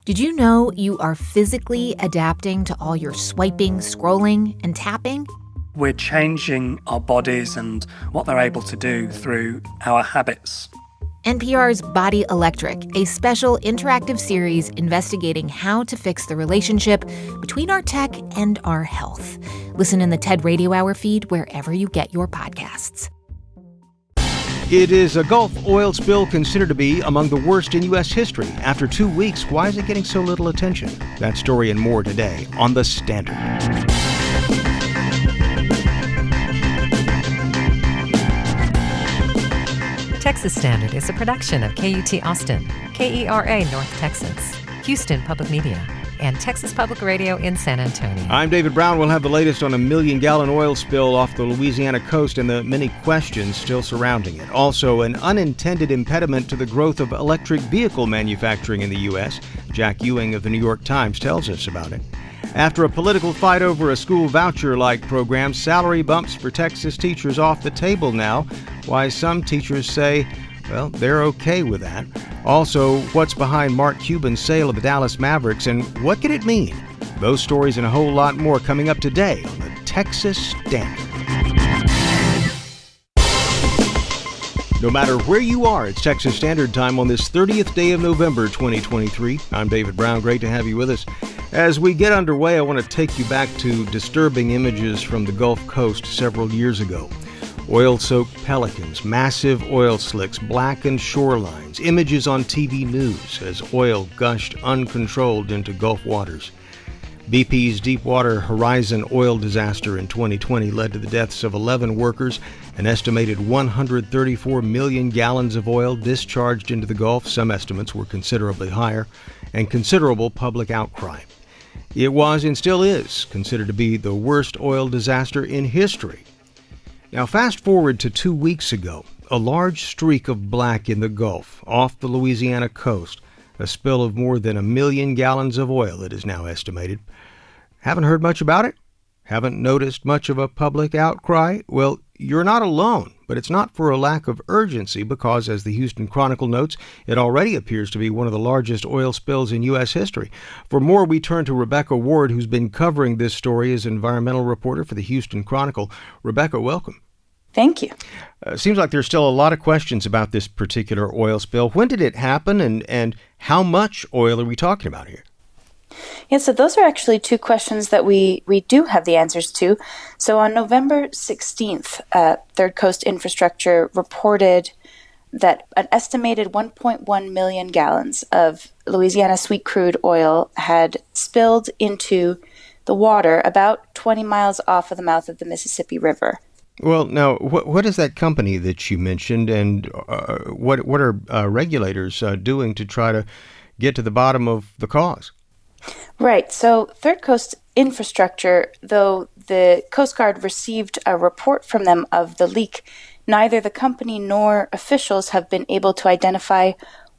Did you know you are physically adapting to all your swiping, scrolling, and tapping? We're changing our bodies and what they're able to do through our habits. NPR's Body Electric, a special interactive series investigating how to fix the relationship between our tech and our health. Listen in the TED Radio Hour feed wherever you get your podcasts. It is a Gulf oil spill considered to be among the worst in U.S. history. After 2 weeks, why is it getting so little attention? That story and more today on The Standard. Texas Standard is a production of KUT Austin, KERA North Texas, Houston Public Media, and Texas Public Radio in San Antonio. I'm David Brown. We'll have the latest on a million-gallon oil spill off the Louisiana coast and the many questions still surrounding it. Also, an unintended impediment to the growth of electric vehicle manufacturing in the U.S. Jack Ewing of the New York Times tells us about it. After a political fight over a school voucher-like program, salary bumps for Texas teachers off the table now. Why some teachers say, well, they're okay with that. Also, what's behind Mark Cuban's sale of the Dallas Mavericks and what could it mean? Those stories and a whole lot more coming up today on the Texas Standard. No matter where you are, it's Texas Standard Time on this 30th day of November 2023. I'm David Brown. Great to have you with us. As we get underway, I want to take you back to disturbing images from the Gulf Coast several years ago. Oil-soaked pelicans, massive oil slicks, blackened shorelines, images on TV news as oil gushed uncontrolled into Gulf waters. BP's Deepwater Horizon oil disaster in 2020 led to the deaths of 11 workers, an estimated 134 million gallons of oil discharged into the Gulf. Some estimates were considerably higher, and considerable public outcry. It was and still is considered to be the worst oil disaster in history. Now, fast forward to 2 weeks ago, a large streak of black in the Gulf off the Louisiana coast, a spill of more than 1 million gallons of oil, it is now estimated. Haven't heard much about it? Haven't noticed much of a public outcry? Well, you're not alone, but it's not for a lack of urgency because, as the Houston Chronicle notes, it already appears to be one of the largest oil spills in U.S. history. For more, we turn to Rebekah Ward, who's been covering this story as environmental reporter for the Houston Chronicle. Rebekah, welcome. Thank you. Seems like there's still a lot of questions about this particular oil spill. When did it happen, and how much oil are we talking about here? Yeah, so those are actually two questions that we do have the answers to. So on November 16th, Third Coast Infrastructure reported that an estimated 1.1 million gallons of Louisiana sweet crude oil had spilled into the water about 20 miles off of the mouth of the Mississippi River. Well, now, what is that company that you mentioned, and what are regulators doing to try to get to the bottom of the cause? Right. So Third Coast Infrastructure, though the Coast Guard received a report from them of the leak, neither the company nor officials have been able to identify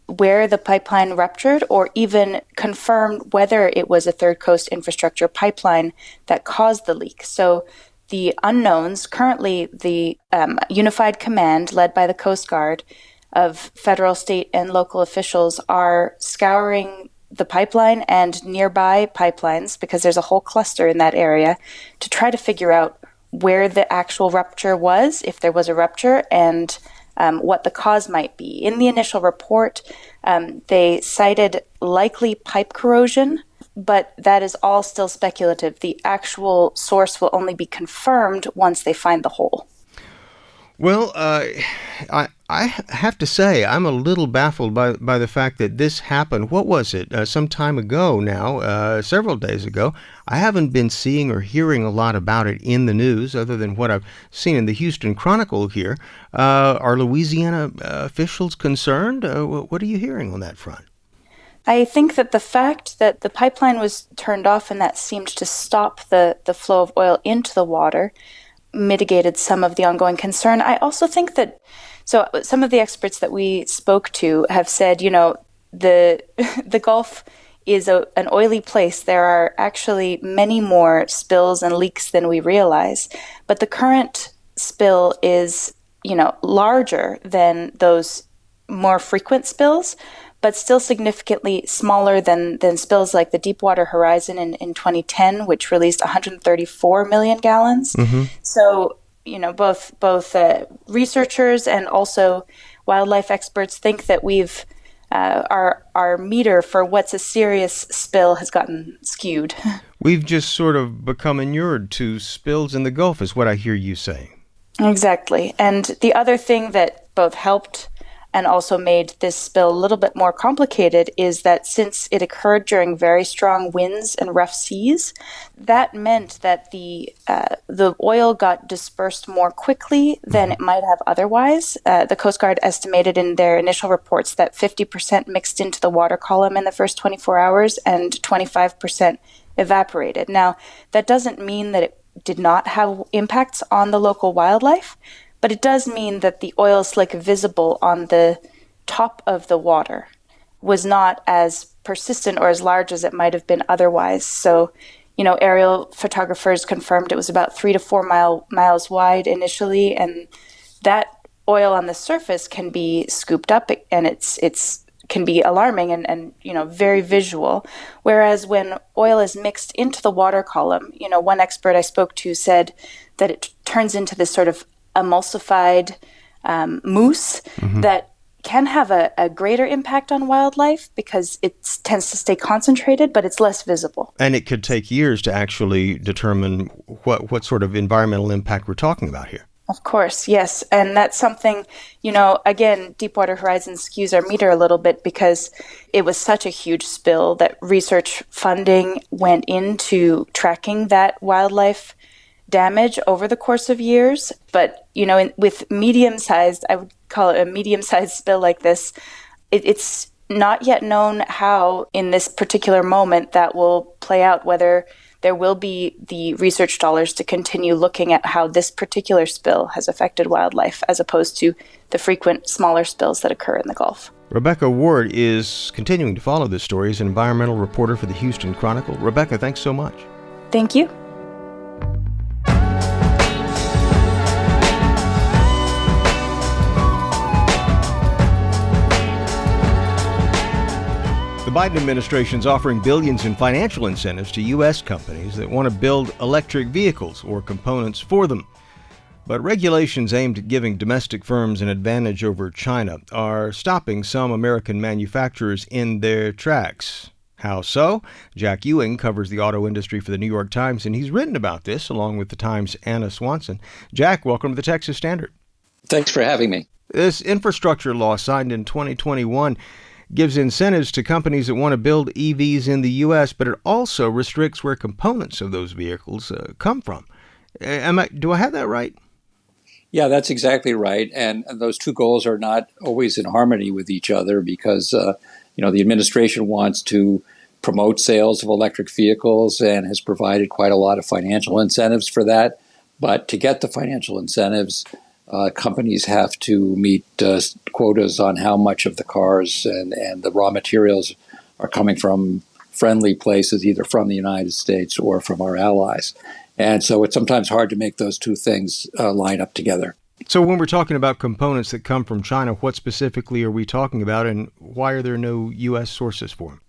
where the pipeline ruptured or even confirm whether it was a Third Coast Infrastructure pipeline that caused the leak. So the unknowns, currently the Unified Command led by the Coast Guard of federal, state, and local officials are scouring the pipeline and nearby pipelines, because there's a whole cluster in that area, to try to figure out where the actual rupture was, if there was a rupture, and what the cause might be. In the initial report, they cited likely pipe corrosion, but that is all still speculative. The actual source will only be confirmed once they find the hole. Well, I have to say I'm a little baffled by the fact that this happened. What was it? Some time ago now, several days ago. I haven't been seeing or hearing a lot about it in the news other than what I've seen in the Houston Chronicle here. Are Louisiana officials concerned? What are you hearing on that front? I think that the fact that the pipeline was turned off and that seemed to stop the flow of oil into the water mitigated some of the ongoing concern. I also think that, so some of the experts that we spoke to have said, the Gulf is an oily place. There are actually many more spills and leaks than we realize, but the current spill is, larger than those more frequent spills. but still significantly smaller than spills like the Deepwater Horizon in 2010, which released 134 million gallons. So, both researchers and also wildlife experts think that we've our meter for what's a serious spill has gotten skewed. We've just sort of become inured to spills in the Gulf, is what I hear you saying. Exactly. And the other thing that both helped and also made this spill a little bit more complicated is that since it occurred during very strong winds and rough seas, that meant that the oil got dispersed more quickly than it might have otherwise. The Coast Guard estimated in their initial reports that 50% mixed into the water column in the first 24 hours and 25% evaporated. Now, that doesn't mean that it did not have impacts on the local wildlife, but it does mean that the oil slick visible on the top of the water was not as persistent or as large as it might have been otherwise. So, aerial photographers confirmed it was about 3 to 4 miles wide initially, and that oil on the surface can be scooped up, and it's can be alarming and very visual. Whereas when oil is mixed into the water column, one expert I spoke to said that it turns into this sort of emulsified mousse that can have a greater impact on wildlife because it tends to stay concentrated, but it's less visible. And it could take years to actually determine what sort of environmental impact we're talking about here. Of course, yes. And that's something, again, Deepwater Horizon skews our meter a little bit because it was such a huge spill that research funding went into tracking that wildlife damage over the course of years. But, with medium-sized, I would call it a medium-sized spill like this, it's not yet known how, in this particular moment, that will play out, whether there will be the research dollars to continue looking at how this particular spill has affected wildlife as opposed to the frequent smaller spills that occur in the Gulf. Rebekah Ward is continuing to follow this story as an environmental reporter for the Houston Chronicle. Rebekah, thanks so much. Thank you. The Biden administration is offering billions in financial incentives to U.S. companies that want to build electric vehicles or components for them. But regulations aimed at giving domestic firms an advantage over China are stopping some American manufacturers in their tracks. How so? Jack Ewing covers the auto industry for the New York Times, and he's written about this along with the Times' Anna Swanson. Jack, welcome to the Texas Standard. Thanks for having me. This infrastructure law signed in 2021 gives incentives to companies that want to build EVs in the U.S., but it also restricts where components of those vehicles come from. Do I have that right? Yeah, that's exactly right. And those two goals are not always in harmony with each other because, the administration wants to promote sales of electric vehicles and has provided quite a lot of financial incentives for that. But to get the financial incentives, companies have to meet quotas on how much of the cars and the raw materials are coming from friendly places, either from the United States or from our allies. And so it's sometimes hard to make those two things line up together. So when we're talking about components that come from China, what specifically are we talking about, and why are there no U.S. sources for them?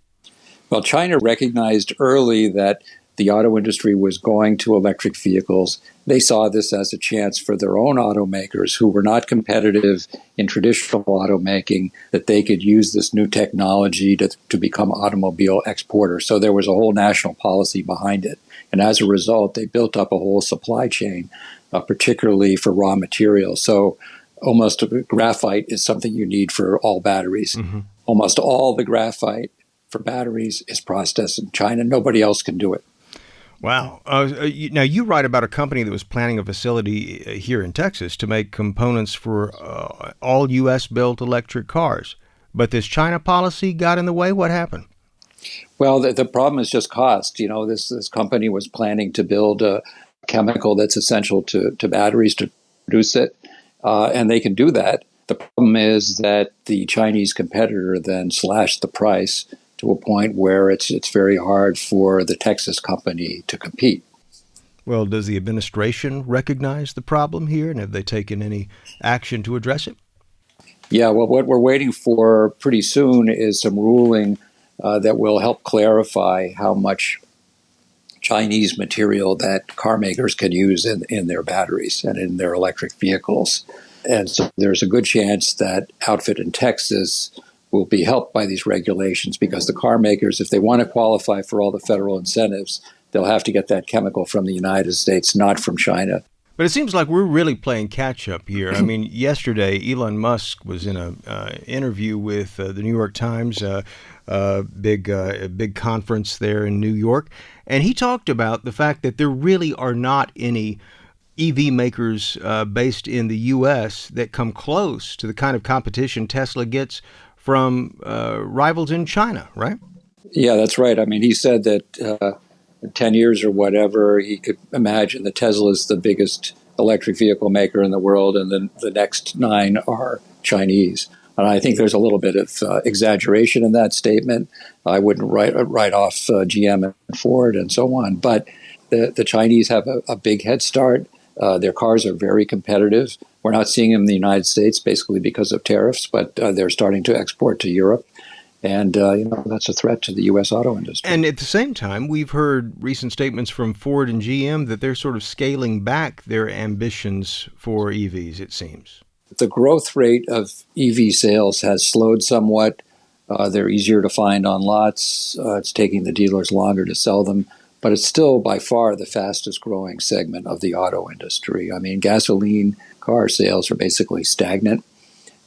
Well, China recognized early that the auto industry was going to electric vehicles. They saw this as a chance for their own automakers who were not competitive in traditional automaking, that they could use this new technology to become automobile exporters. So there was a whole national policy behind it. And as a result, they built up a whole supply chain, particularly for raw materials. So almost graphite is something you need for all batteries. Mm-hmm. Almost all the graphite for batteries is processed in China. Nobody else can do it. Wow. Now, you write about a company that was planning a facility here in Texas to make components for all U.S.-built electric cars. But this China policy got in the way. What happened? Well, the problem is just cost. This company was planning to build a chemical that's essential to batteries to produce it, and they can do that. The problem is that the Chinese competitor then slashed the price to a point where it's very hard for the Texas company to compete. Well, does the administration recognize the problem here, and have they taken any action to address it? Yeah, well, what we're waiting for pretty soon is some ruling that will help clarify how much Chinese material that car makers can use in their batteries and in their electric vehicles. And so there's a good chance that outfit in Texas will be helped by these regulations, because the car makers, if they want to qualify for all the federal incentives, they'll have to get that chemical from the United States, not from China. But it seems like we're really playing catch up here. I mean, yesterday, Elon Musk was in an interview with the New York Times, big conference there in New York. And he talked about the fact that there really are not any EV makers based in the U.S. that come close to the kind of competition Tesla gets from rivals in China, right? Yeah, that's right. I mean, he said that 10 years or whatever, he could imagine that Tesla is the biggest electric vehicle maker in the world, and then the next 9 are Chinese. And I think there's a little bit of exaggeration in that statement. I wouldn't write off GM and Ford and so on. But the Chinese have a big head start. Their cars are very competitive. We're not seeing them in the United States, basically because of tariffs, but they're starting to export to Europe. And, that's a threat to the U.S. auto industry. And at the same time, we've heard recent statements from Ford and GM that they're sort of scaling back their ambitions for EVs, it seems. The growth rate of EV sales has slowed somewhat. They're easier to find on lots. It's taking the dealers longer to sell them. But it's still by far the fastest growing segment of the auto industry. I mean, gasoline car sales are basically stagnant.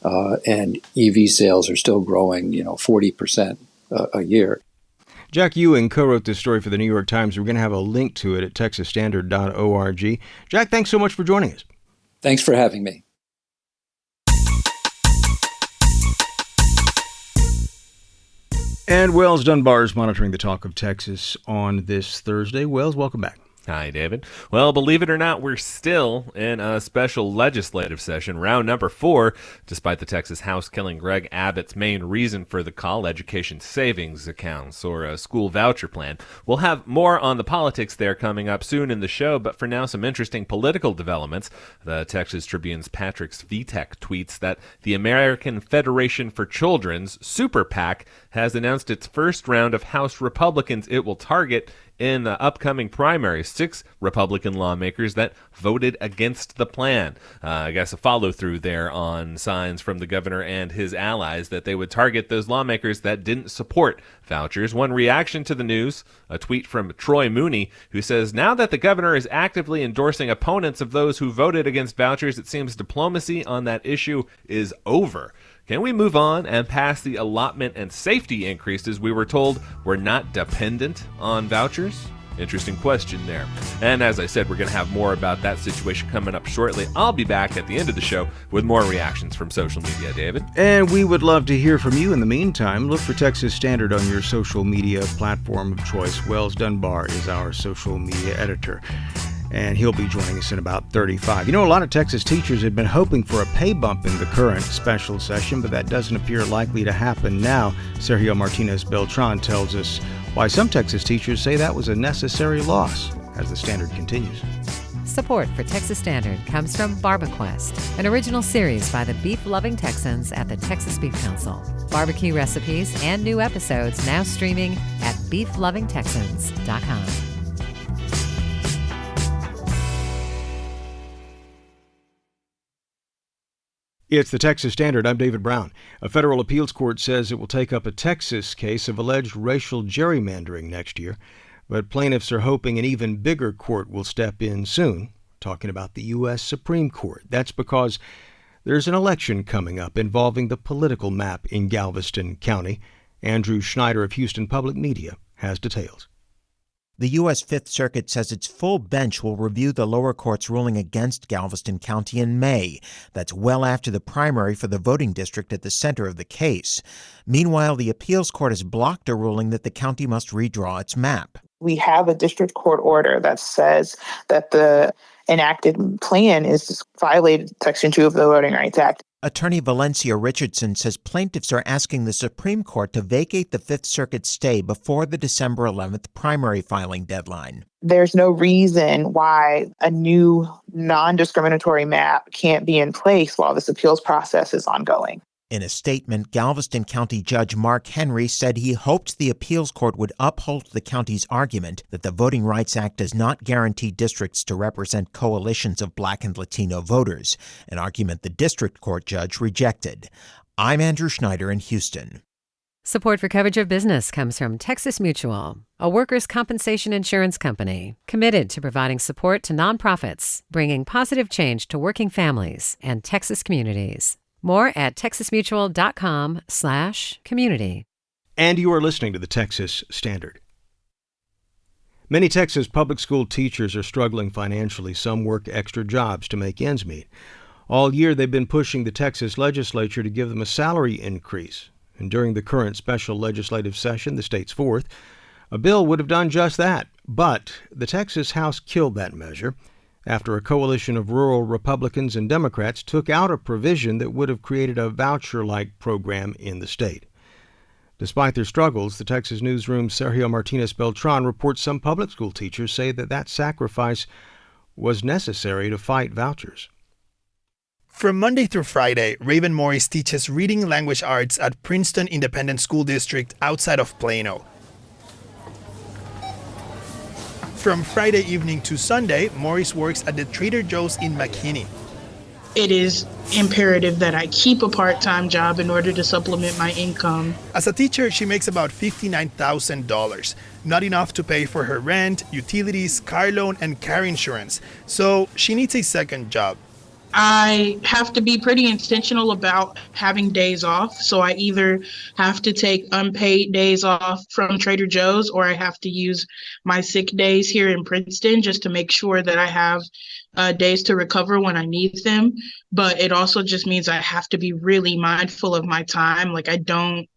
And EV sales are still growing, 40% a year. Jack Ewing co-wrote this story for the New York Times. We're going to have a link to it at texasstandard.org. Jack, thanks so much for joining us. Thanks for having me. And Wells Dunbar is monitoring the talk of Texas on this Thursday. Wells, welcome back. Hi, David. Well, believe it or not, we're still in a special legislative session, round number 4, despite the Texas House killing Greg Abbott's main reason for the call, education savings accounts or a school voucher plan. We'll have more on the politics there coming up soon in the show, but for now, some interesting political developments. The Texas Tribune's Patrick Svitek tweets that the American Federation for Children's Super PAC has announced its first round of House Republicans it will target in the upcoming primary. 6 Republican lawmakers that voted against the plan. I guess a follow-through there on signs from the governor and his allies that they would target those lawmakers that didn't support vouchers. One reaction to the news, a tweet from Troy Mooney, who says, now that the governor is actively endorsing opponents of those who voted against vouchers, it seems diplomacy on that issue is over. Can we move on and pass the allotment and safety increases we were told were not dependent on vouchers? Interesting question there. And as I said, we're going to have more about that situation coming up shortly. I'll be back at the end of the show with more reactions from social media, David. And we would love to hear from you. In the meantime, look for Texas Standard on your social media platform of choice. Wells Dunbar is our social media editor, and he'll be joining us in about 35. A lot of Texas teachers have been hoping for a pay bump in the current special session, but that doesn't appear likely to happen now. Sergio Martinez Beltran tells us why some Texas teachers say that was a necessary loss, as the Standard continues. Support for Texas Standard comes from BarbeQuest, an original series by the beef-loving Texans at the Texas Beef Council. Barbecue recipes and new episodes now streaming at beeflovingtexans.com. It's the Texas Standard. I'm David Brown. A federal appeals court says it will take up a Texas case of alleged racial gerrymandering next year, but plaintiffs are hoping an even bigger court will step in soon, talking about the U.S. Supreme Court. That's because there's an election coming up involving the political map in Galveston County. Andrew Schneider of Houston Public Media has details. The U.S. Fifth Circuit says its full bench will review the lower court's ruling against Galveston County in May. That's well after the primary for the voting district at the center of the case. Meanwhile, the appeals court has blocked a ruling that the county must redraw its map. We have a district court order that says that the enacted plan is violated Section 2 of the Voting Rights Act. Attorney Valencia Richardson says plaintiffs are asking the Supreme Court to vacate the Fifth Circuit stay before the December 11th primary filing deadline. There's no reason why a new non-discriminatory map can't be in place while this appeals process is ongoing. In a statement, Galveston County Judge Mark Henry said he hoped the appeals court would uphold the county's argument that the Voting Rights Act does not guarantee districts to represent coalitions of Black and Latino voters, an argument the district court judge rejected. I'm Andrew Schneider in Houston. Support for Coverage of Business comes from Texas Mutual, a workers' compensation insurance company committed to providing support to nonprofits, bringing positive change to working families and Texas communities. More at texasmutual.com/community. And you are listening to the Texas Standard. Many Texas public school teachers are struggling financially. Some work extra jobs to make ends meet. All year, they've been pushing the Texas legislature to give them a salary increase. And during the current special legislative session, the state's fourth, a bill would have done just that. But the Texas House killed that measure after a coalition of rural Republicans and Democrats took out a provision that would have created a voucher-like program in the state. Despite their struggles, the Texas newsroom's Sergio Martinez Beltran reports some public school teachers say that sacrifice was necessary to fight vouchers. From Monday through Friday, Raven Morris teaches reading language arts at Princeton Independent School District outside of Plano. From Friday evening to Sunday, Morris works at the Trader Joe's in McKinney. It is imperative that I keep a part-time job in order to supplement my income. As a teacher, she makes about $59,000, not enough to pay for her rent, utilities, car loan, and car insurance. So she needs a second job. I have to be pretty intentional about having days off. So I either have to take unpaid days off from Trader Joe's or I have to use my sick days here in Princeton just to make sure that I have days to recover when I need them. But it also just means I have to be really mindful of my time. Like I don't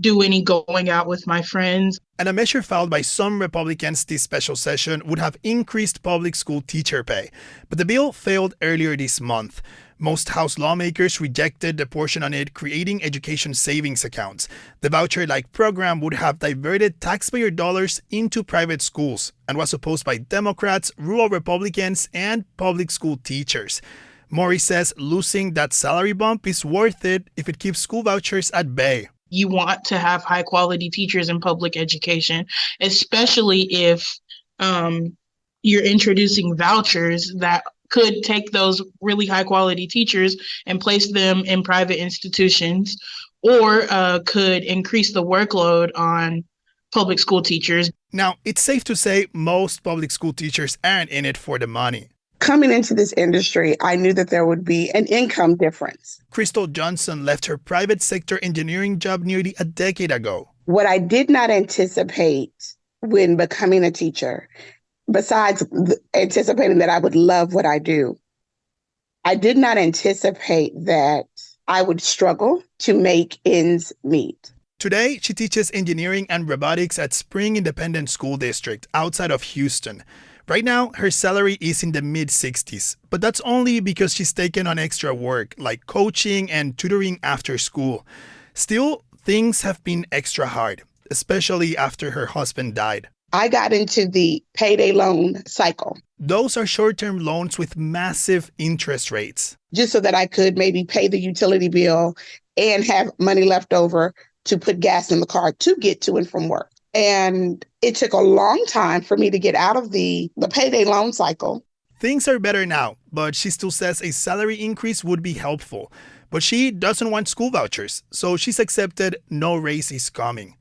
do any going out with my friends. And a measure filed by some Republicans this special session would have increased public school teacher pay. But the bill failed earlier this month. Most House lawmakers rejected the portion on it creating education savings accounts. The voucher-like program would have diverted taxpayer dollars into private schools and was opposed by Democrats, rural Republicans, and public school teachers. Morris says losing that salary bump is worth it if it keeps school vouchers at bay. You want to have high quality teachers in public education, especially if you're introducing vouchers that could take those really high quality teachers and place them in private institutions or could increase the workload on public school teachers. Now, it's safe to say most public school teachers aren't in it for the money. Coming into this industry, I knew that there would be an income difference. Crystal Johnson left her private sector engineering job nearly a decade ago. What I did not anticipate when becoming a teacher, besides anticipating that I would love what I do, I did not anticipate that I would struggle to make ends meet. Today, she teaches engineering and robotics at Spring Independent School District outside of Houston. Right now, her salary is in the mid-60s, but that's only because she's taken on extra work like coaching and tutoring after school. Still, things have been extra hard, especially after her husband died. I got into the payday loan cycle. Those are short-term loans with massive interest rates. Just so that I could maybe pay the utility bill and have money left over to put gas in the car to get to and from work. And it took a long time for me to get out of the payday loan cycle. Things are better now, but she still says a salary increase would be helpful. But she doesn't want school vouchers, so she's accepted no raise is coming.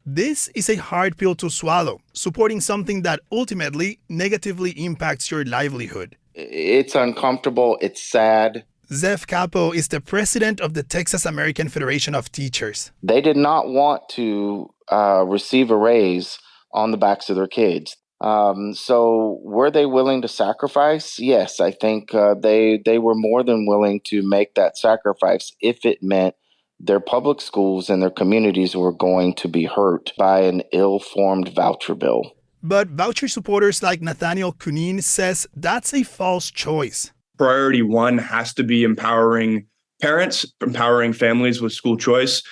This is a hard pill to swallow, supporting something that ultimately negatively impacts your livelihood. It's uncomfortable. It's sad. Zev Capo is the president of the Texas American Federation of Teachers. They did not want to receive a raise on the backs of their kids. So were they willing to sacrifice? Yes, I think they were more than willing to make that sacrifice if it meant their public schools and their communities were going to be hurt by an ill-formed voucher bill. But voucher supporters like Nathaniel Kunin says that's a false choice. Priority one has to be empowering parents, empowering families with school choice.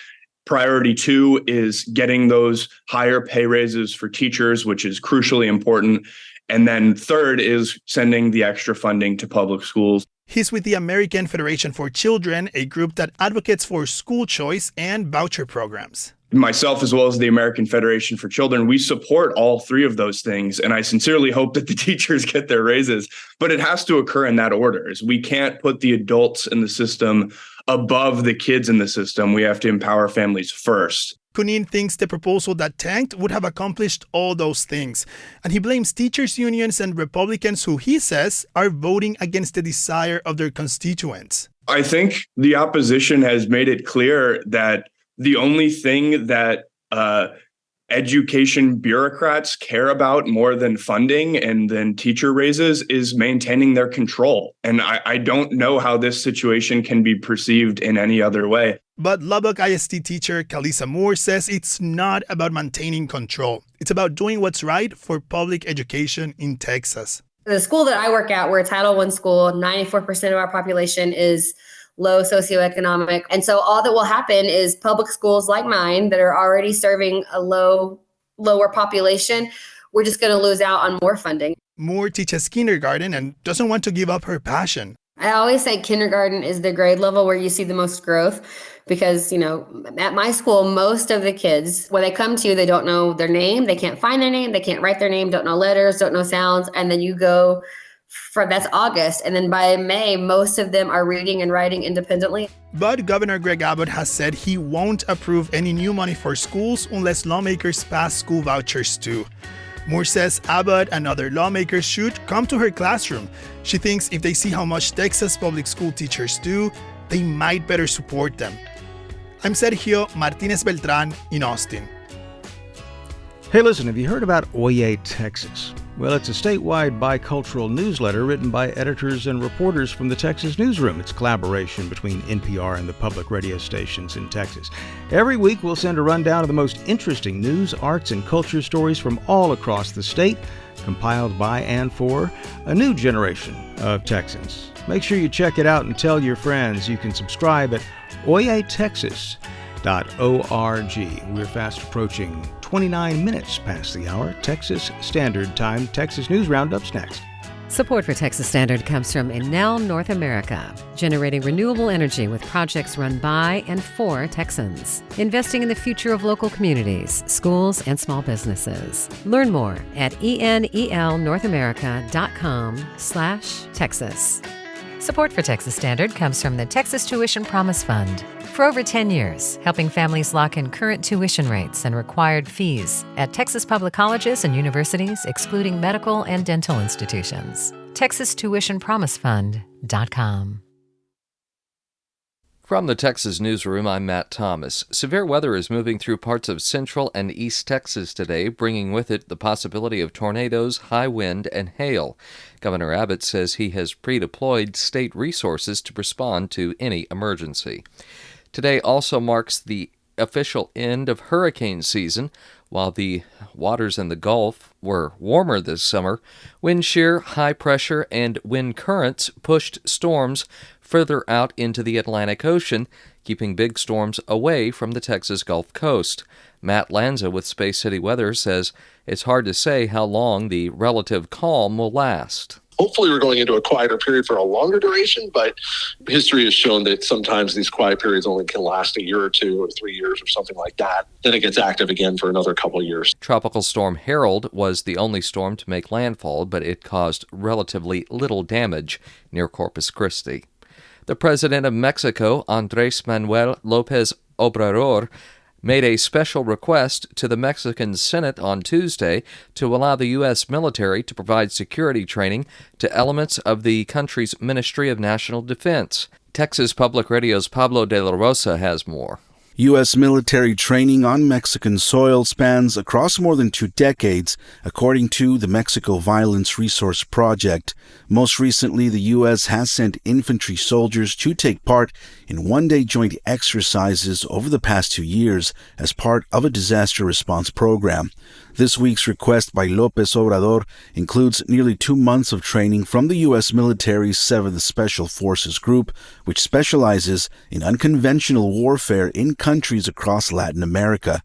Priority two is getting those higher pay raises for teachers, which is crucially important. And then third is sending the extra funding to public schools. He's with the American Federation for Children, a group that advocates for school choice and voucher programs. Myself, as well as the American Federation for Children, we support all three of those things. And I sincerely hope that the teachers get their raises, but it has to occur in that order. We can't put the adults in the system above the kids in the system. We have to empower families first. Kunin thinks the proposal that tanked would have accomplished all those things. And he blames teachers' unions and Republicans who he says are voting against the desire of their constituents. I think the opposition has made it clear that the only thing that education bureaucrats care about more than funding and than teacher raises is maintaining their control. And I don't know how this situation can be perceived in any other way. But Lubbock ISD teacher Kalisa Moore says it's not about maintaining control. It's about doing what's right for public education in Texas. The school that I work at, we're a Title I school. 94% of our population is low socioeconomic. And so all that will happen is public schools like mine that are already serving a lower population, we're just going to lose out on more funding. Moore teaches kindergarten and doesn't want to give up her passion. I always say kindergarten is the grade level where you see the most growth because, at my school, most of the kids, when they come to you, they don't know their name. They can't find their name. They can't write their name, don't know letters, don't know sounds. And then you go that's August. And then by May, most of them are reading and writing independently. But Governor Greg Abbott has said he won't approve any new money for schools unless lawmakers pass school vouchers too. Moore says Abbott and other lawmakers should come to her classroom. She thinks if they see how much Texas public school teachers do, they might better support them. I'm Sergio Martinez Beltran in Austin. Hey, listen, have you heard about Oye, Texas? Well, it's a statewide bicultural newsletter written by editors and reporters from the Texas newsroom. It's a collaboration between NPR and the public radio stations in Texas. Every week, we'll send a rundown of the most interesting news, arts, and culture stories from all across the state, compiled by and for a new generation of Texans. Make sure you check it out and tell your friends. You can subscribe at oyetexas.org. We're fast approaching 29 minutes past the hour. Texas Standard Time. Texas News Roundup's next. Support for Texas Standard comes from Enel North America, generating renewable energy with projects run by and for Texans, investing in the future of local communities, schools, and small businesses. Learn more at enelnorthamerica.com/Texas. Support for Texas Standard comes from the Texas Tuition Promise Fund. For over 10 years, helping families lock in current tuition rates and required fees at Texas public colleges and universities, excluding medical and dental institutions. TexasTuitionPromiseFund.com. From the Texas Newsroom, I'm Matt Thomas. Severe weather is moving through parts of central and east Texas today, bringing with it the possibility of tornadoes, high wind, and hail. Governor Abbott says he has pre-deployed state resources to respond to any emergency. Today also marks the official end of hurricane season. While the waters in the Gulf were warmer this summer, wind shear, high pressure, and wind currents pushed storms further out into the Atlantic Ocean, keeping big storms away from the Texas Gulf Coast. Matt Lanza with Space City Weather says it's hard to say how long the relative calm will last. Hopefully we're going into a quieter period for a longer duration, but history has shown that sometimes these quiet periods only can last a year or 2 or 3 years or something like that. Then it gets active again for another couple of years. Tropical Storm Harold was the only storm to make landfall, but it caused relatively little damage near Corpus Christi. The president of Mexico, Andrés Manuel López Obrador, made a special request to the Mexican Senate on Tuesday to allow the U.S. military to provide security training to elements of the country's Ministry of National Defense. Texas Public Radio's Pablo de la Rosa has more. U.S. military training on Mexican soil spans across more than 2 decades, according to the Mexico Violence Resource Project. Most recently, the U.S. has sent infantry soldiers to take part in one-day joint exercises over the past 2 years as part of a disaster response program. This week's request by López Obrador includes nearly 2 months of training from the U.S. military's 7th Special Forces Group, which specializes in unconventional warfare in countries across Latin America.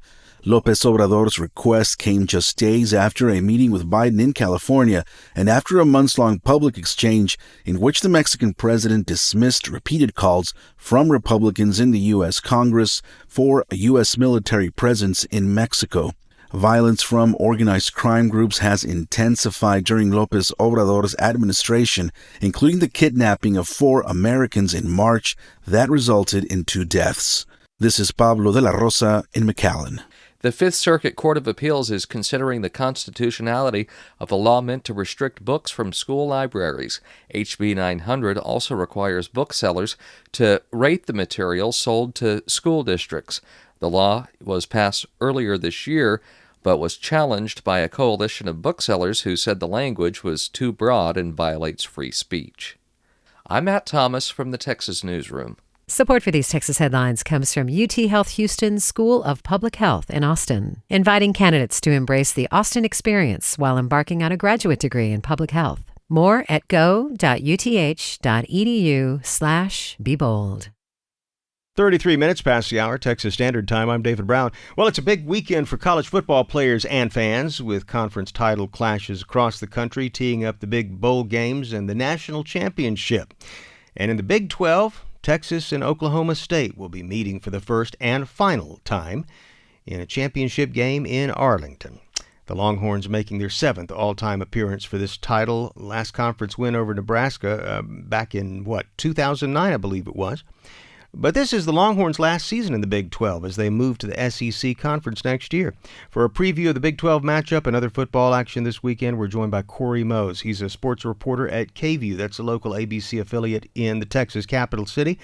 López Obrador's request came just days after a meeting with Biden in California and after a months-long public exchange in which the Mexican president dismissed repeated calls from Republicans in the U.S. Congress for a U.S. military presence in Mexico. Violence from organized crime groups has intensified during López Obrador's administration, including the kidnapping of 4 Americans in March that resulted in 2 deaths. This is Pablo de la Rosa in McAllen. The Fifth Circuit Court of Appeals is considering the constitutionality of a law meant to restrict books from school libraries. HB 900 also requires booksellers to rate the material sold to school districts. The law was passed earlier this year, but was challenged by a coalition of booksellers who said the language was too broad and violates free speech. I'm Matt Thomas from the Texas Newsroom. Support for these Texas headlines comes from UT Health Houston School of Public Health in Austin, inviting candidates to embrace the Austin experience while embarking on a graduate degree in public health. More at go.uth.edu/bebold. 33 minutes past the hour, Texas Standard Time. I'm David Brown. Well, it's a big weekend for college football players and fans, with conference title clashes across the country teeing up the big bowl games and the national championship. And in the Big 12, Texas and Oklahoma State will be meeting for the first and final time in a championship game in Arlington. The Longhorns making their 7th all-time appearance for this title. Last conference win over Nebraska back in, 2009, I believe it was. But this is the Longhorns' last season in the Big 12 as they move to the SEC Conference next year. For a preview of the Big 12 matchup and other football action this weekend, we're joined by Corey Mose. He's a sports reporter at KVUE. That's a local ABC affiliate in the Texas capital city.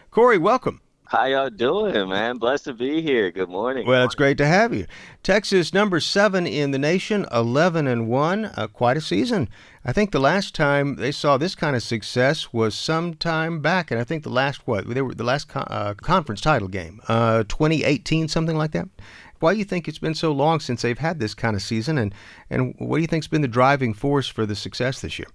Corey, welcome. How y'all doing, man? Blessed to be here. Good morning. Well, it's great to have you. Texas, number 7 in the nation, 11-1, quite a season. I think the last time they saw this kind of success was sometime back, and I think the last conference title game, 2018, something like that. Why do you think it's been so long since they've had this kind of season, and what do you think's been the driving force for the success this year?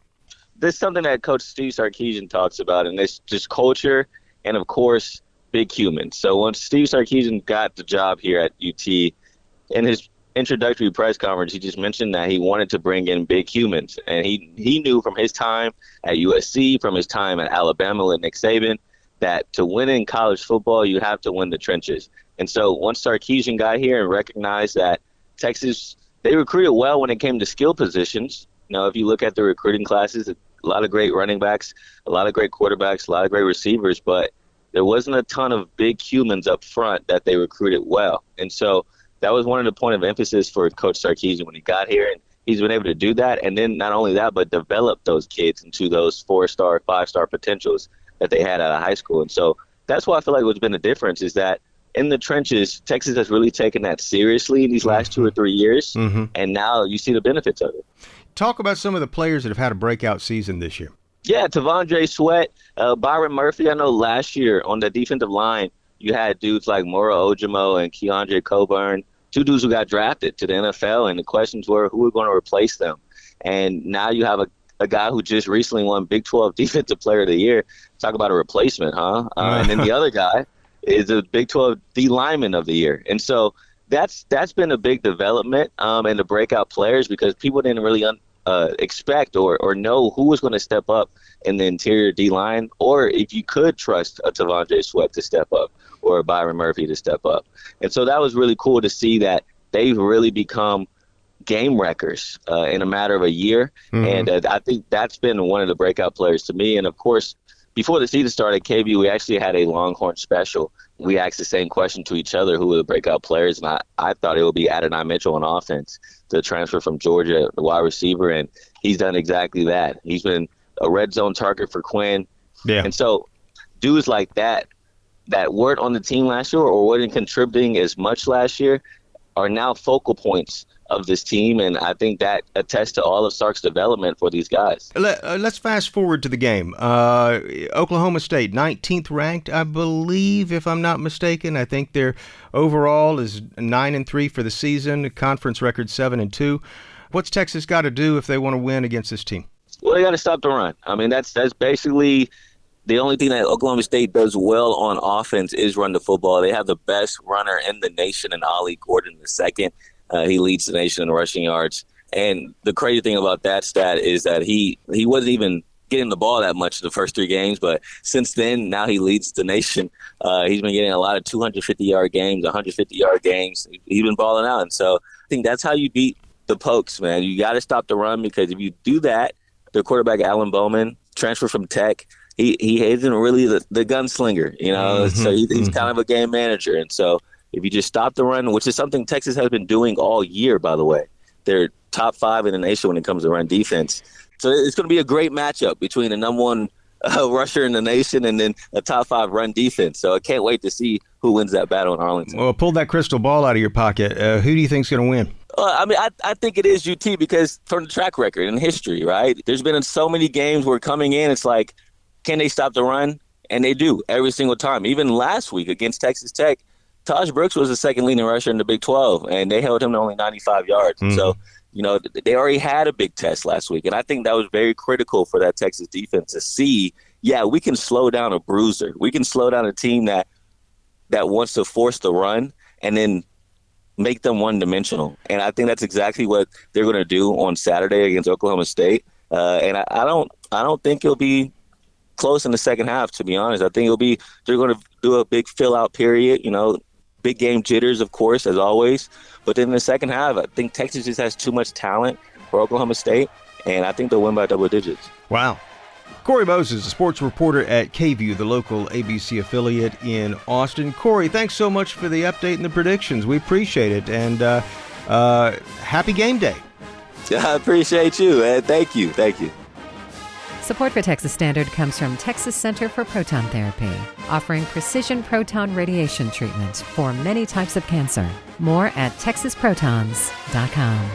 This is something that Coach Steve Sarkisian talks about, and it's just culture and, of course, big humans. So when Steve Sarkisian got the job here at UT, in his introductory press conference, he just mentioned that he wanted to bring in big humans. And he knew from his time at USC, from his time at Alabama with Nick Saban, that to win in college football, you have to win the trenches. And so once Sarkisian got here and recognized that Texas, they recruited well when it came to skill positions. You know, if you look at the recruiting classes, a lot of great running backs, a lot of great quarterbacks, a lot of great receivers, but there wasn't a ton of big humans up front that they recruited well. And so that was one of the point of emphasis for Coach Sarkisian when he got here. And he's been able to do that. And then not only that, but develop those kids into those 4-star, 5-star potentials that they had out of high school. And so that's why I feel like what's been the difference is that in the trenches, Texas has really taken that seriously in these last 2 or 3 years. Mm-hmm. And now you see the benefits of it. Talk about some of the players that have had a breakout season this year. Yeah, T'Vondre Sweat, Byron Murphy. I know last year on the defensive line, you had dudes like Mora Ojimo and Keandre Coburn, 2 dudes who got drafted to the NFL, and the questions were who were going to replace them. And now you have a guy who just recently won Big 12 Defensive Player of the Year. Talk about a replacement, huh? And then the other guy is a Big 12 D Lineman of the Year. And so that's been a big development in the breakout players because people didn't really expect or know who was going to step up in the interior D-line, or if you could trust a T'Vondre Sweat to step up or a Byron Murphy to step up. And so that was really cool to see that they've really become game wreckers in a matter of a year. Mm-hmm. And I think that's been one of the breakout players to me. And, of course, before the season started, KVUE, we actually had a Longhorn special. We asked the same question to each other, who were the breakout players, and I thought it would be Adonai Mitchell on offense, the transfer from Georgia, the wide receiver, and he's done exactly that. He's been a red zone target for Quinn. Yeah. And so dudes like that weren't on the team last year or weren't contributing as much last year are now focal points of this team, and I think that attests to all of Sark's development for these guys. Let's fast forward to the game. Oklahoma State, 19th ranked, I believe, if I'm not mistaken. I think their overall is 9-3 for the season, conference record 7-2. What's Texas got to do if they want to win against this team? Well, they got to stop the run. I mean, that's basically The only thing that Oklahoma State does well on offense is run the football. They have the best runner in the nation in Ollie Gordon II. He leads the nation in rushing yards. And the crazy thing about that stat is that he wasn't even getting the ball that much the first 3 games, but since then, now he leads the nation. He's been getting a lot of 250-yard games, 150-yard games. He's been balling out. And so I think that's how you beat the Pokes, man. You got to stop the run, because if you do that, their quarterback, Alan Bowman, transferred from Tech, he isn't really the gunslinger, you know, so he's kind of a game manager. And so if you just stop the run, which is something Texas has been doing all year, by the way, they're top 5 in the nation when it comes to run defense. So it's going to be a great matchup between the number 1 rusher in the nation and then a top 5 run defense. So I can't wait to see who wins that battle in Arlington. Well, pull that crystal ball out of your pocket. Who do you think's going to win? I think it is UT, because from the track record and history, right? There's been so many games where coming in, it's like, can they stop the run? And they do every single time. Even last week against Texas Tech, Taj Brooks was the second leading rusher in the Big 12, and they held him to only 95 yards. So, you know, they already had a big test last week, and I think that was very critical for that Texas defense to see, yeah, we can slow down a bruiser. We can slow down a team that wants to force the run and then make them one-dimensional. And I think that's exactly what they're going to do on Saturday against Oklahoma State. And I don't think it'll be close in the second half, to be honest. I think they're going to do a big fill-out period, you know, big game jitters, of course, as always. But then in the second half, I think Texas just has too much talent for Oklahoma State, and I think they'll win by double digits. Wow. Corey Moses, a sports reporter at KVUE, the local ABC affiliate in Austin. Corey, thanks so much for the update and the predictions. We appreciate it, and happy game day. I appreciate you, man. Thank you. Support for Texas Standard comes from Texas Center for Proton Therapy, offering precision proton radiation treatment for many types of cancer. More at texasprotons.com.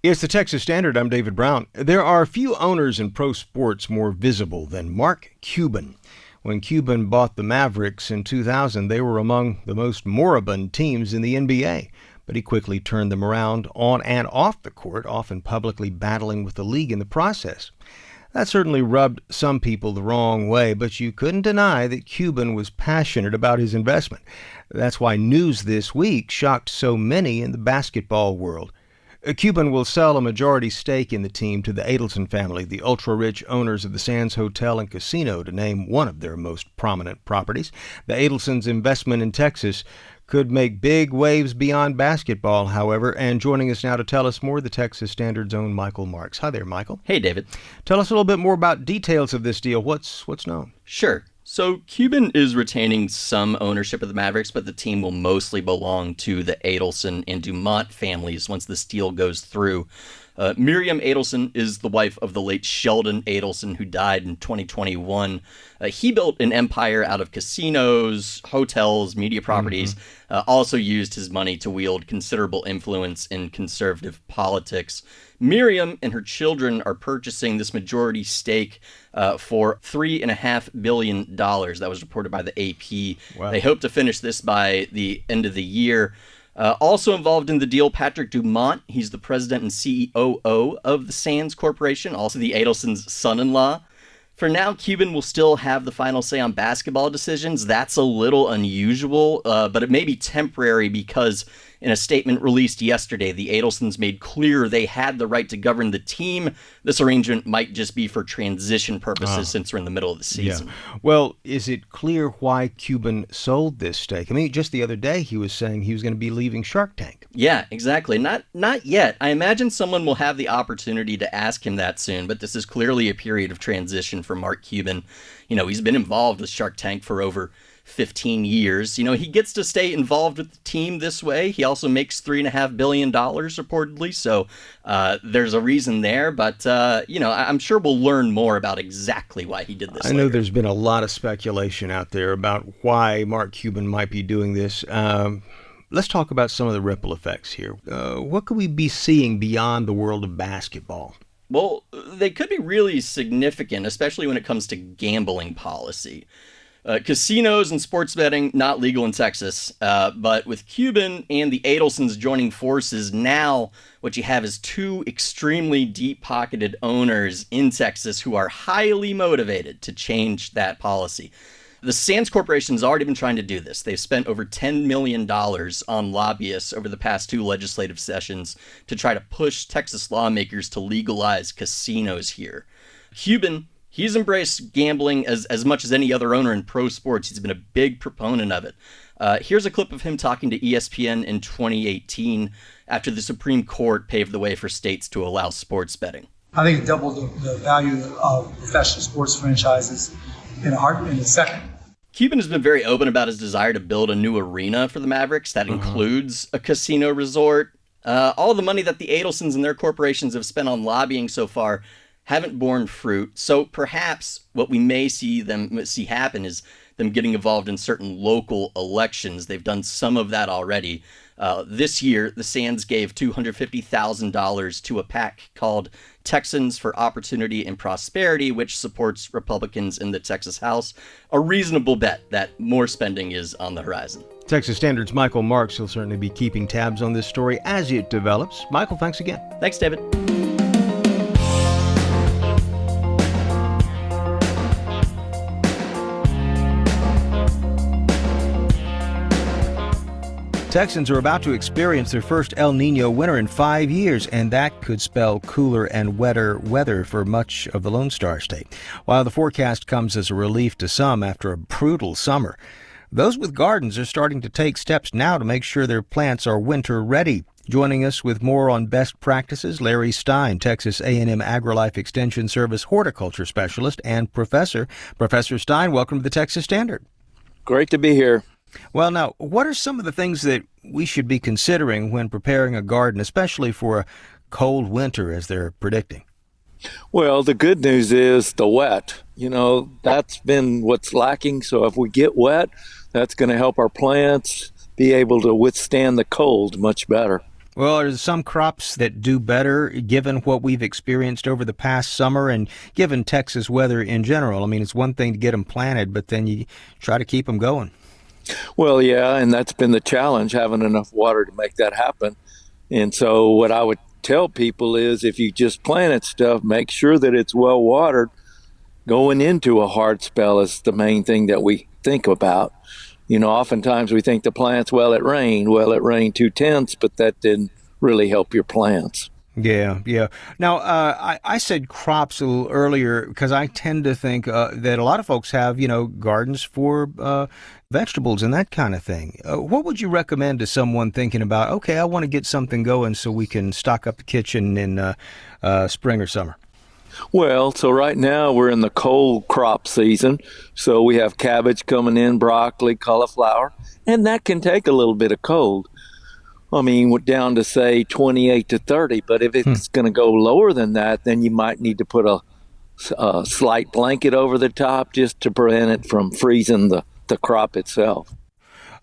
It's the Texas Standard. I'm David Brown. There are few owners in pro sports more visible than Mark Cuban. When Cuban bought the Mavericks in 2000, they were among the most moribund teams in the NBA. But he quickly turned them around on and off the court, often publicly battling with the league in the process. That certainly rubbed some people the wrong way, but you couldn't deny that Cuban was passionate about his investment. That's why news this week shocked so many in the basketball world. Cuban will sell a majority stake in the team to the Adelson family, the ultra-rich owners of the Sands Hotel and Casino, to name one of their most prominent properties. The Adelsons' investment in Texas could make big waves beyond basketball, however. And joining us now to tell us more, the Texas Standard's own Michael Marks. Hi there, Michael. Hey, David. Tell us a little bit more about details of this deal. What's known? Sure. So Cuban is retaining some ownership of the Mavericks, but the team will mostly belong to the Adelson and Dumont families once this deal goes through. Miriam Adelson is the wife of the late Sheldon Adelson, who died in 2021. He built an empire out of casinos, hotels, media properties, also used his money to wield considerable influence in conservative politics. Miriam and her children are purchasing this majority stake for $3.5 billion. That was reported by the AP. Wow. They hope to finish this by the end of the year. Also involved in the deal, Patrick Dumont. He's the president and COO of the Sands Corporation, also the Adelson's son-in-law. For now, Cuban will still have the final say on basketball decisions. That's a little unusual, but it may be temporary because in a statement released yesterday, the Adelsons made clear they had the right to govern the team. This arrangement might just be for transition purposes since we're in the middle of the season. Yeah. Well, is it clear why Cuban sold this stake? I mean, just the other day he was saying he was going to be leaving Shark Tank. Yeah, exactly. Not yet. I imagine someone will have the opportunity to ask him that soon, but this is clearly a period of transition for Mark Cuban. You know, he's been involved with Shark Tank for over 15 years. You know, he gets to stay involved with the team this way. He also makes $3.5 billion reportedly. So there's a reason there. But, you know, I'm sure we'll learn more about exactly why he did this. I know there's been a lot of speculation out there about why Mark Cuban might be doing this. Let's talk about some of the ripple effects here. What could we be seeing beyond the world of basketball? Well, they could be really significant, especially when it comes to gambling policy. Casinos and sports betting, not legal in Texas. But with Cuban and the Adelsons joining forces, now what you have is two extremely deep-pocketed owners in Texas who are highly motivated to change that policy. The Sands Corporation has already been trying to do this. They've spent over $10 million on lobbyists over the past 2 legislative sessions to try to push Texas lawmakers to legalize casinos here. Cuban, he's embraced gambling as much as any other owner in pro sports. He's been a big proponent of it. Here's a clip of him talking to ESPN in 2018 after the Supreme Court paved the way for states to allow sports betting. I think it doubled the value of professional sports franchises in a second. Cuban has been very open about his desire to build a new arena for the Mavericks that includes a casino resort. All the money that the Adelsons and their corporations have spent on lobbying so far haven't borne fruit. So perhaps what we may see happen is them getting involved in certain local elections. They've done some of that already. This year, the Sands gave $250,000 to a PAC called Texans for Opportunity and Prosperity, which supports Republicans in the Texas House. A reasonable bet that more spending is on the horizon. Texas Standard's Michael Marks will certainly be keeping tabs on this story as it develops. Michael, thanks again. Thanks, David. Texans are about to experience their first El Nino winter in 5 years, and that could spell cooler and wetter weather for much of the Lone Star State. While the forecast comes as a relief to some after a brutal summer, those with gardens are starting to take steps now to make sure their plants are winter ready. Joining us with more on best practices, Larry Stein, Texas A&M AgriLife Extension Service horticulture specialist and professor. Professor Stein, welcome to the Texas Standard. Great to be here. Well, now, what are some of the things that we should be considering when preparing a garden, especially for a cold winter as they're predicting? Well, the good news is the wet. That's been what's lacking. So if we get wet, that's going to help our plants be able to withstand the cold much better. Well, there's some crops that do better given what we've experienced over the past summer and given Texas weather in general. I mean, it's one thing to get them planted, but then you try to keep them going. Well, yeah, and that's been the challenge, having enough water to make that happen. And so what I would tell people is if you just planted stuff, make sure that it's well watered. Going into a hard spell is the main thing that we think about. Oftentimes we think the plants, it rained 2/10, but that didn't really help your plants. Yeah. Now, I said crops a little earlier because I tend to think that a lot of folks have, gardens for vegetables and that kind of thing. What would you recommend to someone thinking about, okay, I want to get something going so we can stock up the kitchen in spring or summer? Well, so right now we're in the cold crop season. So we have cabbage coming in, broccoli, cauliflower, and that can take a little bit of cold. I mean, we're down to, say, 28 to 30. But if it's going to go lower than that, then you might need to put a slight blanket over the top just to prevent it from freezing the crop itself.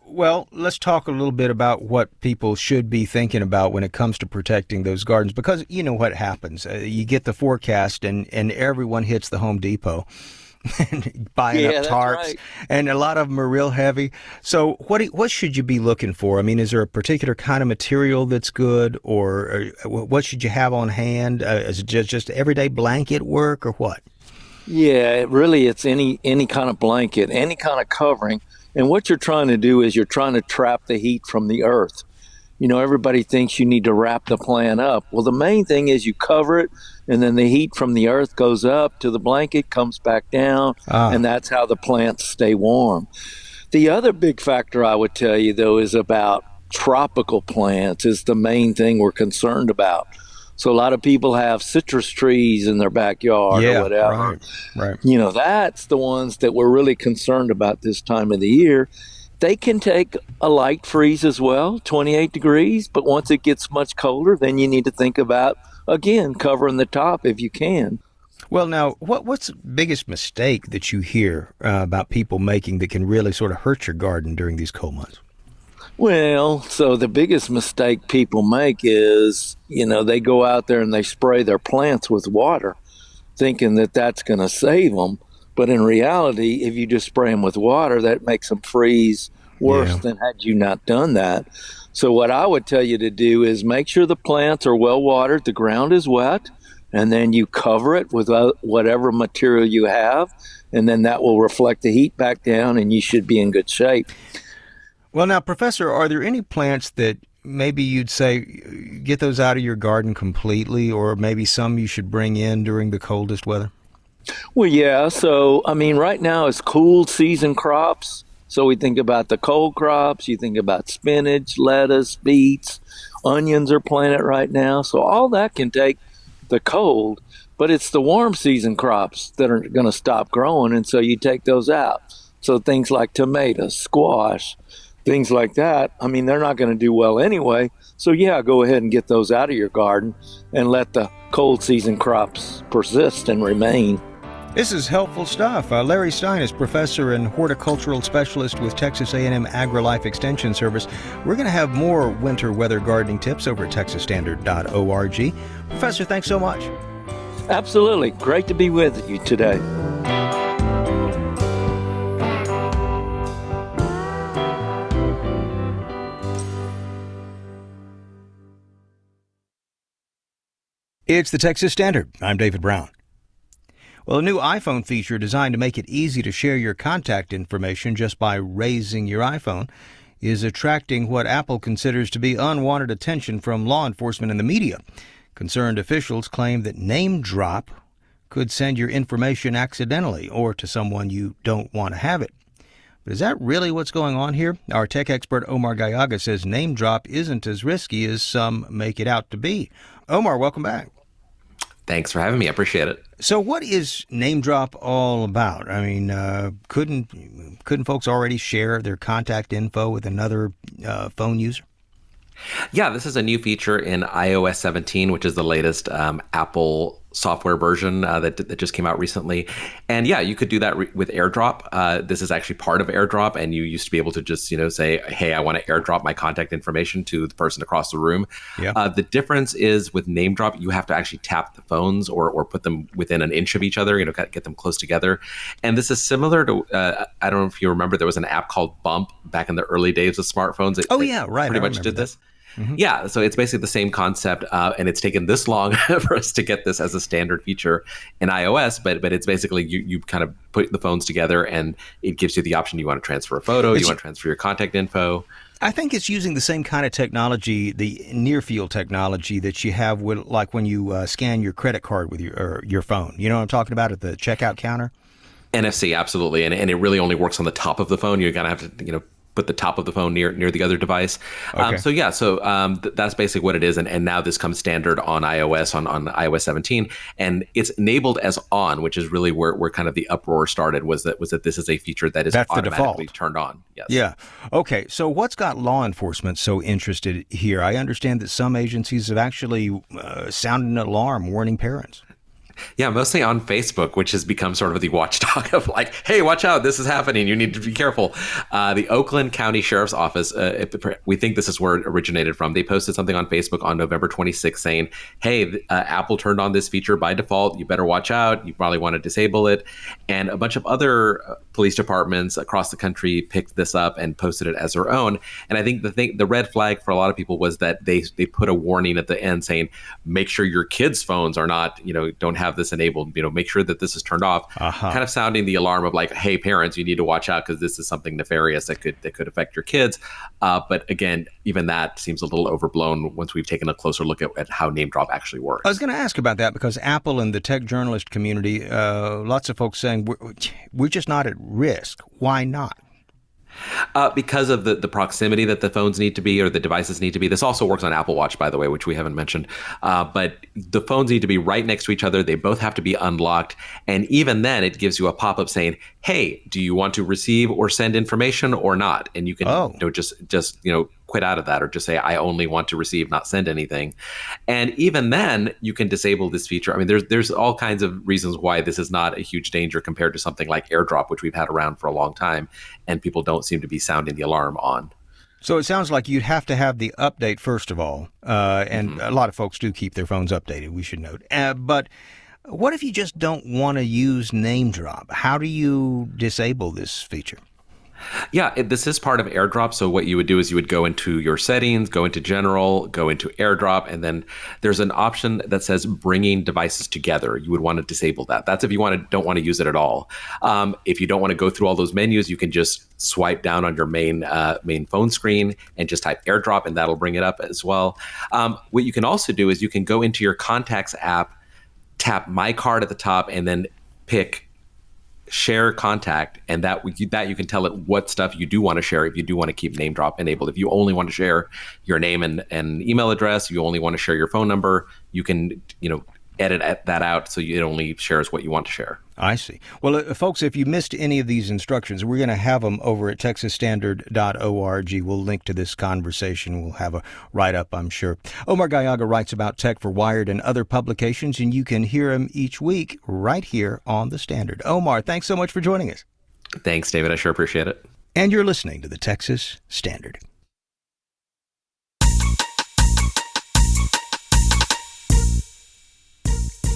Well, let's talk a little bit about what people should be thinking about when it comes to protecting those gardens, because you know what happens. You get the forecast and everyone hits the Home Depot. Buying up tarps, right. And a lot of them are real heavy. So what should you be looking for? I mean, is there a particular kind of material that's good, or what should you have on hand? Is it just everyday blanket work, or what? Yeah, it's any kind of blanket, any kind of covering. And what you're trying to do is you're trying to trap the heat from the earth. Everybody thinks you need to wrap the plant up. Well, the main thing is you cover it, and then the heat from the earth goes up to the blanket, comes back down, and that's how the plants stay warm. The other big factor I would tell you, though, is about tropical plants is the main thing we're concerned about. So a lot of people have citrus trees in their backyard or whatever. Right. That's the ones that we're really concerned about this time of the year. They can take a light freeze as well, 28 degrees, but once it gets much colder, then you need to think about, again, covering the top if you can. Well, now, what's the biggest mistake that you hear about people making that can really sort of hurt your garden during these cold months? Well, so the biggest mistake people make is, they go out there and they spray their plants with water, thinking that that's going to save them. But in reality, if you just spray them with water, that makes them freeze worse than had you not done that. So what I would tell you to do is make sure the plants are well watered, the ground is wet, and then you cover it with whatever material you have, and then that will reflect the heat back down, and you should be in good shape. Well, now, Professor, are there any plants that maybe you'd say get those out of your garden completely, or maybe some you should bring in during the coldest weather? Well, yeah. So, I mean, right now it's cool season crops. So we think about the cold crops. You think about spinach, lettuce, beets, onions are planted right now. So all that can take the cold, but it's the warm season crops that are going to stop growing. And so you take those out. So things like tomatoes, squash, things like that, I mean, they're not going to do well anyway. So yeah, go ahead and get those out of your garden and let the cold season crops persist and remain. This is helpful stuff. Larry Stein is professor and horticultural specialist with Texas A&M AgriLife Extension Service. We're going to have more winter weather gardening tips over at texasstandard.org. Professor, thanks so much. Absolutely. Great to be with you today. It's the Texas Standard. I'm David Brown. Well, a new iPhone feature designed to make it easy to share your contact information just by raising your iPhone is attracting what Apple considers to be unwanted attention from law enforcement and the media. Concerned officials claim that name drop could send your information accidentally or to someone you don't want to have it. But is that really what's going on here? Our tech expert Omar Gallaga says name drop isn't as risky as some make it out to be. Omar, welcome back. Thanks for having me. I appreciate it. So what is name drop all about? I mean, couldn't folks already share their contact info with another phone user? Yeah, this is a new feature in iOS 17, which is the latest Apple software version that just came out recently. And yeah, you could do that with AirDrop. This is actually part of AirDrop, and you used to be able to just, say, hey, I want to AirDrop my contact information to the person across the room. Yeah. The difference is with name drop, you have to actually tap the phones or put them within an inch of each other, get them close together. And this is similar to, I don't know if you remember, there was an app called Bump back in the early days of smartphones. Pretty much did this. Mm-hmm. Yeah, so it's basically the same concept, and it's taken this long for us to get this as a standard feature in iOS, but it's basically you kind of put the phones together, and it gives you the option you want to transfer a photo, you want to transfer your contact info. I think it's using the same kind of technology, the near-field technology that you have with, like when you scan your credit card with your phone. You know what I'm talking about at the checkout counter? NFC, absolutely, and it really only works on the top of the phone. You're going to have to, put the top of the phone near the other device. Okay. That's basically what it is. And now this comes standard on iOS, on iOS 17. And it's enabled as on, which is really where kind of the uproar started, was that this is a feature that is automatically turned on. Yes. Yeah. Okay. So what's got law enforcement so interested here? I understand that some agencies have actually sounded an alarm warning parents. Yeah, mostly on Facebook, which has become sort of the watchdog of like, hey, watch out, this is happening. You need to be careful. The Oakland County Sheriff's Office, we think this is where it originated from. They posted something on Facebook on November 26th saying, hey, Apple turned on this feature by default. You better watch out. You probably want to disable it. And a bunch of other police departments across the country picked this up and posted it as their own. And I think the red flag for a lot of people was that they put a warning at the end saying, make sure your kids' phones are not, don't have this enabled, make sure that this is turned off, kind of sounding the alarm of like, hey, parents, you need to watch out because this is something nefarious that could affect your kids. But again, even that seems a little overblown once we've taken a closer look at how name drop actually works. I was going to ask about that because Apple and the tech journalist community, lots of folks saying we're just not at risk. Why not? Because of the proximity that the phones need to be or the devices need to be. This also works on Apple Watch, by the way, which we haven't mentioned. But the phones need to be right next to each other. They both have to be unlocked. And even then, it gives you a pop-up saying, hey, do you want to receive or send information or not? And you can just quit out of that or just say, I only want to receive, not send anything. And even then, you can disable this feature. I mean, there's all kinds of reasons why this is not a huge danger compared to something like AirDrop, which we've had around for a long time, and people don't seem to be sounding the alarm on. So it sounds like you'd have to have the update, first of all, and a lot of folks do keep their phones updated, we should note. But What if you just don't want to use name drop? How do you disable this feature? Yeah, this is part of AirDrop. So what you would do is you would go into your settings, go into general, go into AirDrop, and then there's an option that says bringing devices together. You would want to disable that. That's if you don't want to use it at all. If you don't want to go through all those menus, you can just swipe down on your main phone screen and just type AirDrop, and that'll bring it up as well. What you can also do is you can go into your Contacts app, tap My Card at the top, and then pick Share Contact, and that you can tell it what stuff you do want to share if you do want to keep name drop enabled. If you only want to share your name and email address, you only want to share your phone number, you can edit that out so it only shares what you want to share. I see. Well, folks, if you missed any of these instructions, we're going to have them over at texasstandard.org. We'll link to this conversation. We'll have a write-up, I'm sure. Omar Gallaga writes about tech for Wired and other publications, and you can hear him each week right here on The Standard. Omar, thanks so much for joining us. Thanks, David. I sure appreciate it. And you're listening to the Texas Standard.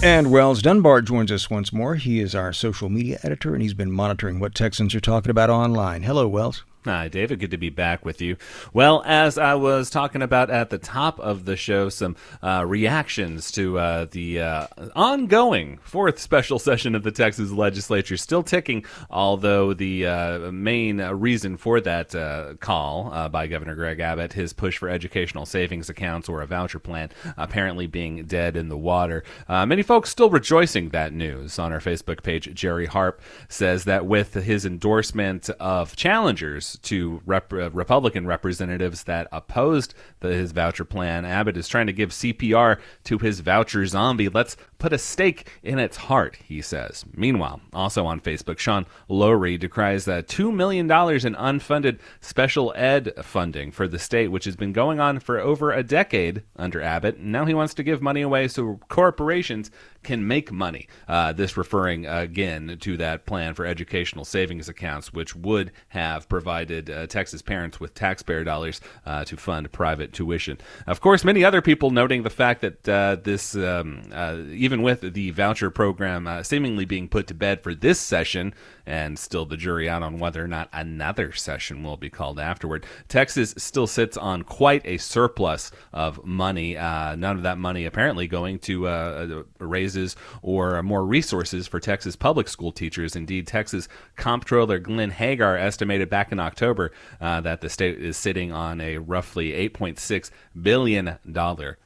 And Wells Dunbar joins us once more. He is our social media editor, and he's been monitoring what Texans are talking about online. Hello, Wells. Hi, David. Good to be back with you. Well, as I was talking about at the top of the show, some reactions to the ongoing fourth special session of the Texas legislature, still ticking, although the main reason for that call by Governor Greg Abbott, his push for educational savings accounts or a voucher plan, apparently being dead in the water. Many folks still rejoicing that news. On our Facebook page, Jerry Harp says that with his endorsement of challengers to Republican representatives that opposed his voucher plan, Abbott is trying to give CPR to his voucher zombie. Let's put a stake in its heart, he says. Meanwhile, also on Facebook, Sean Lowry decries $2 million in unfunded special ed funding for the state, which has been going on for over a decade under Abbott. Now he wants to give money away so corporations can make money. This referring again to that plan for educational savings accounts, which would have provided Texas parents with taxpayer dollars to fund private tuition. Of course, many other people noting the fact that this, even with the voucher program seemingly being put to bed for this session, and still the jury out on whether or not another session will be called afterward, Texas still sits on quite a surplus of money. None of that money apparently going to raises or more resources for Texas public school teachers. Indeed, Texas Comptroller Glenn Hagar estimated back in October that the state is sitting on a roughly $8.6 billion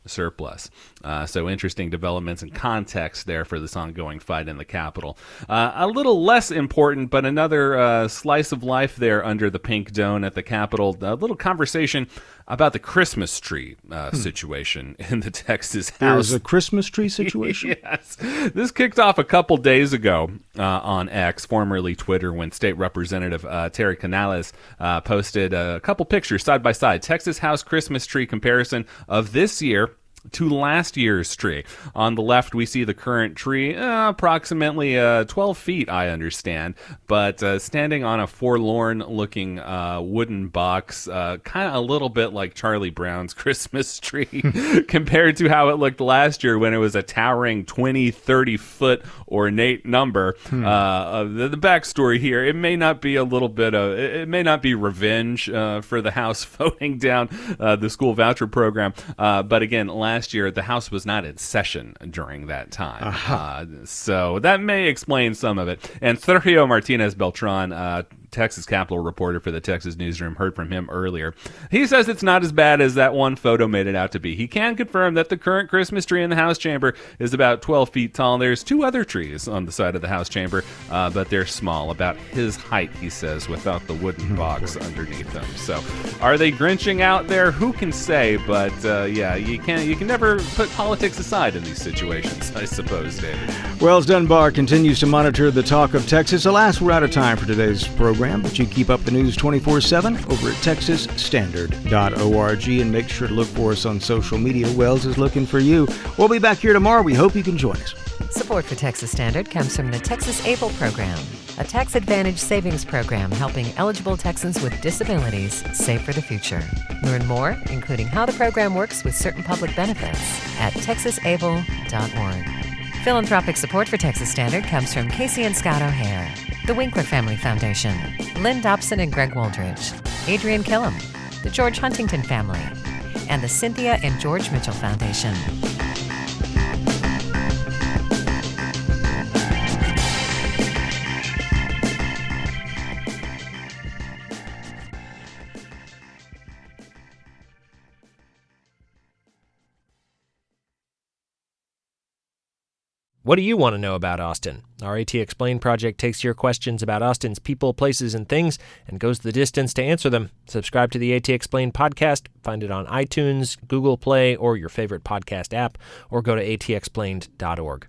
surplus. So interesting developments and context there for this ongoing fight in the Capitol. A little less important, but another slice of life there under the pink dome at the Capitol. A little conversation about the Christmas tree situation in the Texas House. There's a Christmas tree situation? Yes. This kicked off a couple days ago on X, formerly Twitter, when State Representative Terry Canales posted a couple pictures side by side. Texas House Christmas tree comparison of this year to last year's tree. On the left, we see the current tree, approximately 12 feet, I understand, but standing on a forlorn-looking wooden box, kind of a little bit like Charlie Brown's Christmas tree, compared to how it looked last year when it was a towering 20, 30-foot ornate number. The backstory here, it may not be it may not be revenge for the House voting down the school voucher program, but again, last year the House was not in session during that time. So that may explain some of it. And Sergio Martinez Beltran, Texas Capitol reporter for the Texas Newsroom, heard from him earlier. He says it's not as bad as that one photo made it out to be. He can confirm that the current Christmas tree in the House chamber is about 12 feet tall. There's two other trees on the side of the House chamber, but they're small, about his height, he says, without the wooden box underneath them. So are they Grinching out there? Who can say? But yeah, you can never put politics aside in these situations, I suppose, David. Wells Dunbar continues to monitor the talk of Texas. Alas, we're out of time for today's program, but you keep up the news 24/7 over at texasstandard.org, and make sure to look for us on social media. Wells is looking for you. We'll be back here tomorrow. We hope you can join us. Support for Texas Standard comes from the Texas ABLE program, a tax advantage savings program helping eligible Texans with disabilities save for the future. Learn more, including how the program works with certain public benefits, at texasable.org. Philanthropic support for Texas Standard comes from Casey and Scott O'Hare, the Winkler Family Foundation, Lynn Dobson and Greg Wooldridge, Adrian Killam, the George Huntington Family, and the Cynthia and George Mitchell Foundation. What do you want to know about Austin? Our AT Explained project takes your questions about Austin's people, places, and things and goes the distance to answer them. Subscribe to the AT Explained podcast. Find it on iTunes, Google Play, or your favorite podcast app, or go to atexplained.org.